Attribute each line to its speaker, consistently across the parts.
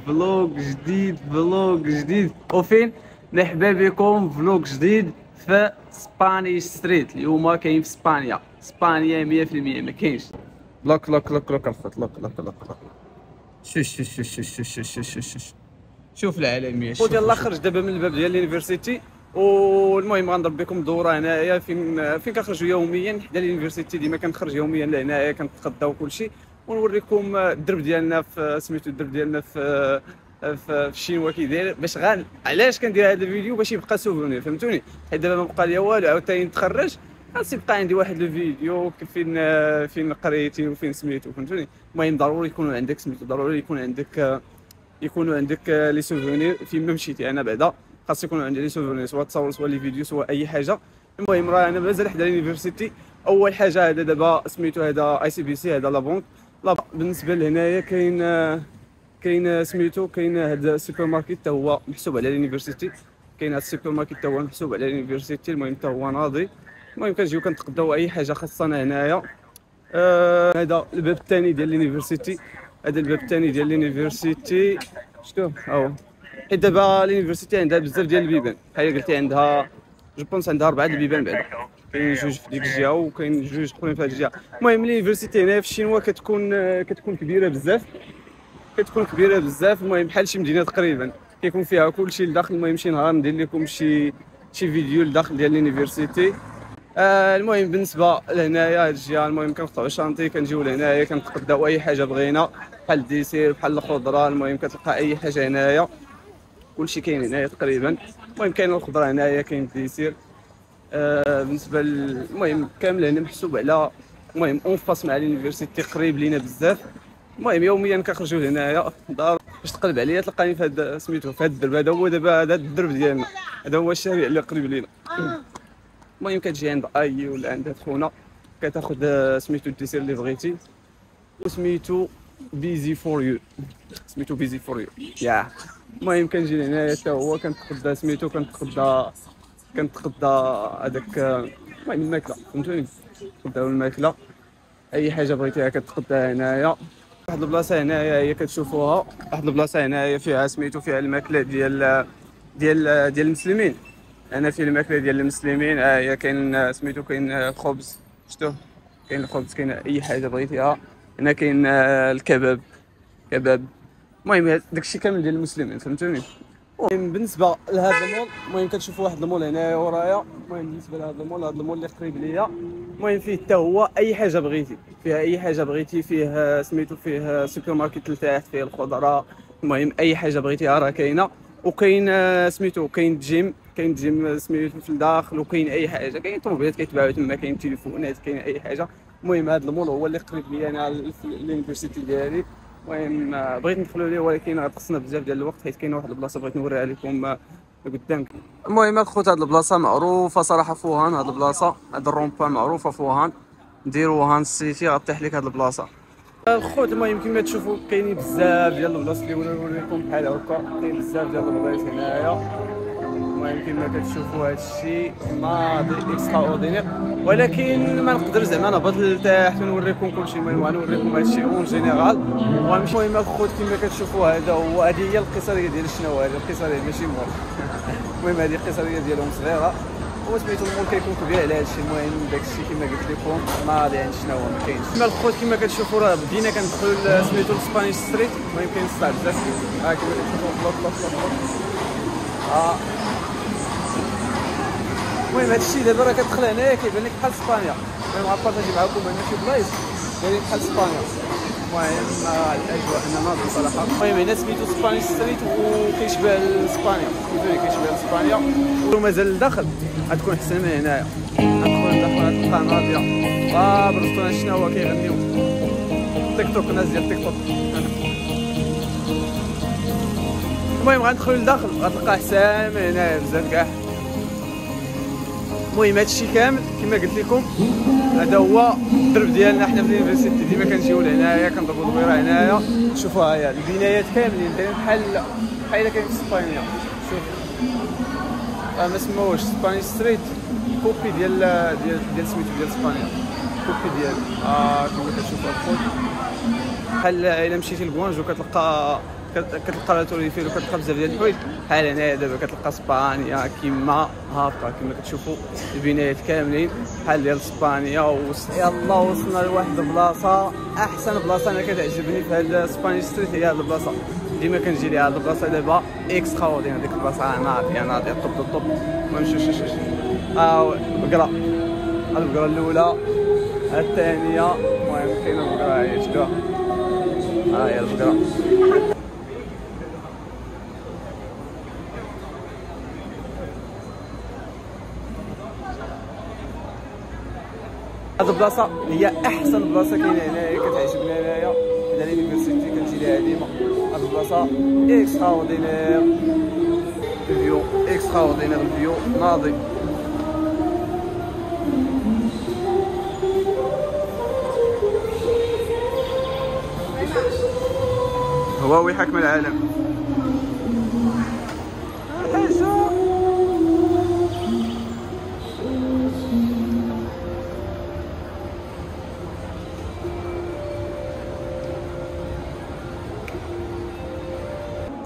Speaker 1: فلوق جديد وفين مرحبا بكم فلوق جديد في سبانيش ستريت. اليوم كاين في اسبانيا 100% ما كاينش. لوك الخط لوك شوف العالميه ديال الله. خرج دابا من الباب ديال اليونيفرسيتي، والمهم غنضرب بكم دوره هنايا فين كنخرجوا يوميا حدا اليونيفرسيتي. ديما كنخرج يوميا لهنايا كنتغداو كلشي، ونوريكم الدرب ديالنا في سميتو الدرب ديالنا في الشينوا كي داير. باش علاش كندير هذا الفيديو؟ باش يبقى سوفونير، فهمتوني؟ حيت دابا ما بقى ليا والو، عاوتاني نتخرج خاص يبقى عندي واحد الفيديو فين قريتي وفين سميتو، فهمتوني؟ المهم ضروري يكون عندك سميتو، ضروري يكونوا عندك لي سوفونير فين ما مشيتي. انا بعدا خاص يكونوا عندي لي سوفونير، سواء تصور سواء لي فيديو سواء اي حاجه. المهم راه انا مازال حدا اليونيفرسيتي. اول حاجه هذا دابا سميتو هذا اي سي بي سي، هذا لا بونك. بالنسبه لهنايا كاين سميتو كاين هذا السوبر ماركت حتى هو محسوب على اليونيفرسيتي. كاين هذا السوبر ماركت حتى هو محسوب على اليونيفرسيتي. المهم حتى هو ناضي. المهم كنجيو كنتقداو اي حاجه خاصنا هنايا. هذا الباب الثاني ديال اليونيفرسيتي، هذا الباب الثاني ديال اليونيفرسيتي. شتو هاهو. حيت دابا اليونيفرسيتي عندها بزاف ديال البيبان، بحال قلتي عندها جو بونس عندها 4 البيبان بعدا. كاين جوج في ديك الجهه وكاين جوج اخرين في هذه الجهه. المهم اليونيفرسيتي هنا في الشينوا كتكون كبيره بزاف. المهم بحال شي مدينه تقريبا، كيكون فيها كلشي لداخل. المهم شي نهار ندير لكم شي فيديو لداخل ديال اليونيفرسيتي. المهم بالنسبه لهنايا هاد الجهه، المهم كنقطعوا شانطي كنجيو لهنايا كنتقداو اي حاجه بغينا، بحال الديسير بحال الخضره. المهم كتلقى اي حاجه هنايا، كلشي كاين هنايا تقريبا. المهم كاين الخضره هنايا، كاين الديسير. بالنسبه المهم كامل هنا محسوب على، المهم اون فاس مع اليونيفرسيتي، قريب لينا بزاف. المهم يوميا كنخرجوا لهنايا دار باش تقلب عليا تلقاني في هذا سميتو في هذا الدرب. هذا هو دابا هذا الدرب ديالنا، هذا هو الشارع اللي قريب لينا. المهم كتجي عند اي ولا عند خونا كتاخذ سميتو الديسير اللي بغيتي، وسميتو بيزي فور يو، سميتو بيزي فور يو يا. المهم كنجي لهنايا حتى هو كنتقدا سميتو كنتقدا هذاك المهم الماكله، فهمتوني؟ كنتقداو الماكله، اي حاجه بغيتيها كتقداها هنايا. واحد البلاصه هنايا هي كتشوفوها، واحد البلاصه هنايا فيها سميتو فيها الماكله ديال المسلمين. انا في الماكله ديال المسلمين. هي كاين سميتو كاين الخبز، شفتوه؟ كاين الخبز، كاين اي حاجه بغيتيها هنا. كاين الكباب، المهم داكشي كامل ديال المسلمين، فهمتوني؟ المهم بالنسبه لهذا المول، المهم كتشوفوا واحد المول هنايا ورايا. المهم بالنسبه لهذا المول، هذا المول اللي قريب ليا، المهم فيه حتى هو اي حاجه بغيتي، فيه سميتو فيه سوبر ماركت لتحت، فيه الخضره. المهم اي حاجه بغيتيها راه كاينه. وكاين سميتو كاين جيم سميتو في الداخل، وكاين اي حاجه، كاين طوموبيلات كيتباعوا تما، كاين تليفونات، كاين اي حاجه. المهم هذا المول هو اللي قريب لي انا في اليونيفرسيتي ديالي. المهم بغيت ندخلوا ليه ولكن غتخصنا بزاف ديال الوقت، حيت كاينه واحد البلاصه بغيت نوريها لكم قدامك. المهم الخوت هاد البلاصه معروفه صراحه، فوهان. هاد البلاصه هاد الرومبا معروفه فوهان، ديروا وهان سيتي غطيح لك هاد البلاصه الخوت. المهم كما تشوفوا كاينين بزاف ديال البلاص اللي نوريكم بحال هكا، كاين بزاف ديال البلايص هنايا. المهم كما كتشوفوا هادشي ناضي اكسترا اوردينير، ولكن ما نقدر زعما نهبط لتحت ونوريكم كلشي. المهم غنوريكم هادشي اون جينيرال وغنمشي. المهم الخوت كما كتشوفوا هذا هو، هذه هي القصريه ديال الشناوه. هذه القصريه ماشي مول. المهم هذه القصريه ديالهم صغيره، وسميتو المول كيكون كبير على هادشي. المهم داكشي كما قلت لكم ناضي عند الشناوه ما كاينش. كما الخوت كما كتشوفوا راه بدينا كندخلوا سميتو السبانيش ستريت. المهم كاين الصعب بزاف، كما كتشوفوا المهم هادشي دابا راه كتدخل هنايا كيبان لك بحال اسبانيا. المهم غنبارطاجي معكم هنا شي بلايص دايرين بحال اسبانيا. المهم الاجواء هنا ناضيه صراحه. المهم هنا سميتو سبانيش ستريت وكيشبه اسبانيا، كيشبه اسبانيا. ومازال الداخل غتكون احسن من هنايا. غندخل للداخل غتلقى ناضيه بالرسطوران شنو هو كيغنيو تيك توك، الناس ديال تيك توك. المهم غندخلوا للداخل غتلقى احسن من هنايا بزاف كاع. المهم هادشي كامل كما قلت لكم هذا هو الدرب ديالنا حنا في اليونيفرسيتي. ديما كنجيو لهنايا كنضربوا دبيره هنايا. شوفوا ها هي البنايات كاملين دايرين بحال كاين في اسبانيا. شوف ما سموش سبانيش ستريت، كوبي ديال سميتو ديال اسبانيا، كوبي ديال كما كتشوفوا الخوت. بحال الا مشيتي لكوانجو كتلقى كتلقى لا توريفيل وكتلقى بزاف ديال الحوايج. بحال هنايا دابا كتلقى اسبانيا كيما هاكا كما كتشوفوا البنايات كاملين بحال ديال اسبانيا. يلا وصلنا لواحد البلاصه، احسن بلاصه انا كتعجبني في هاد سبانيش ستريت هي هاد البلاصه، ديما كنجي ليها هاد البلاصه دابا اكسترا اودينير. ديك البلاصه ناضيه طب ما نمشيوش. بقره، هاد البقره الاولى، الثانيه، المهم كاينه البقره هي شفتوها، ها هي البقره. هاد البلاصه هي احسن بلاصه كاينه هنايا كتعجبني هنايا على اليونيفرسيتي، كنجي ليها ديما. هاد البلاصه اكسترا اوردينير، الفيو اكسترا اوردينير، الفيو ناضي. هو ويحك من العالم.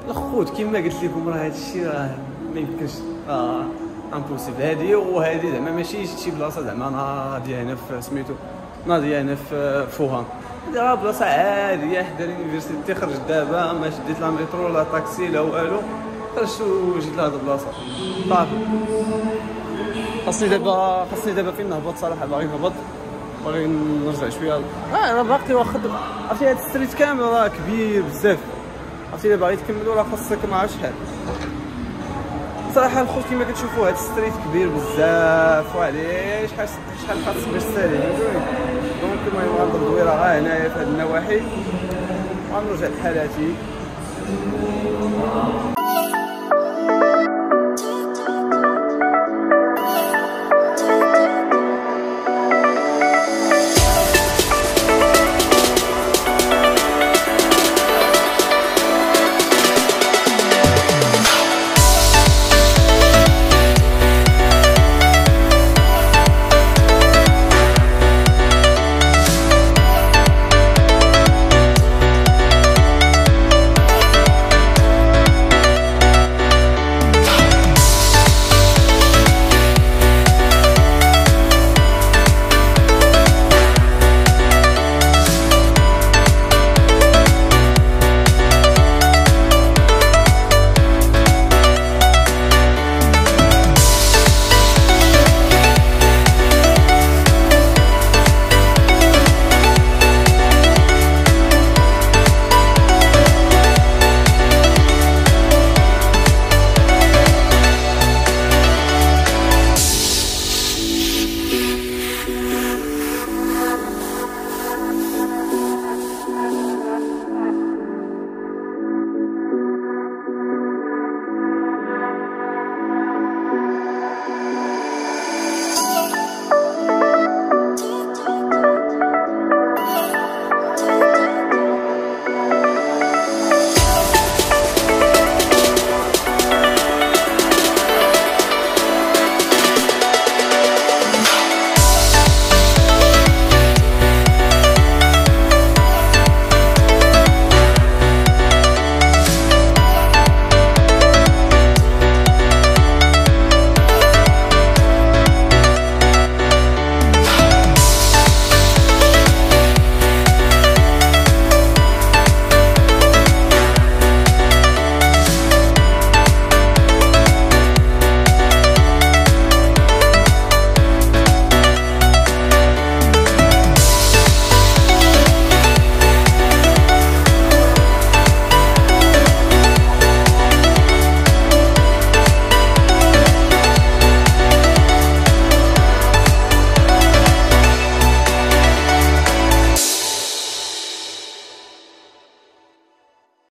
Speaker 1: الخوت كما قلت لكم راه هذا الشيء راه ما يمكنش، امبوسيبل. هذه وهذه زعما ماشي شي بلاصه زعما ناضيه هنا في سميتو، ناضيه هنا في فوهان. هذه راه بلاصه عاديه حدا اليونيفرسيتي. خرجت دابا ما شديت لا مترو لا طاكسي لا والو، خرجت وجيت لهاد البلاصه صافي. خاصني دابا فين نهبط صراحه، باغي نهبط، باغي نرجع شويه. انا باقي واخد عرفتي هاد الستريت كامل راه كبير بزاف، عرفتي الا باغي تكملو راه خاصك ما عرفتش شحال صراحه. الخوت كما كتشوفوا هاد الستريت كبير بزاف، وعليه شحال خاص باش تسالي دونك. المهم غنضرب دويره غا هنايا في هاد النواحي، غنرجع لحالاتي.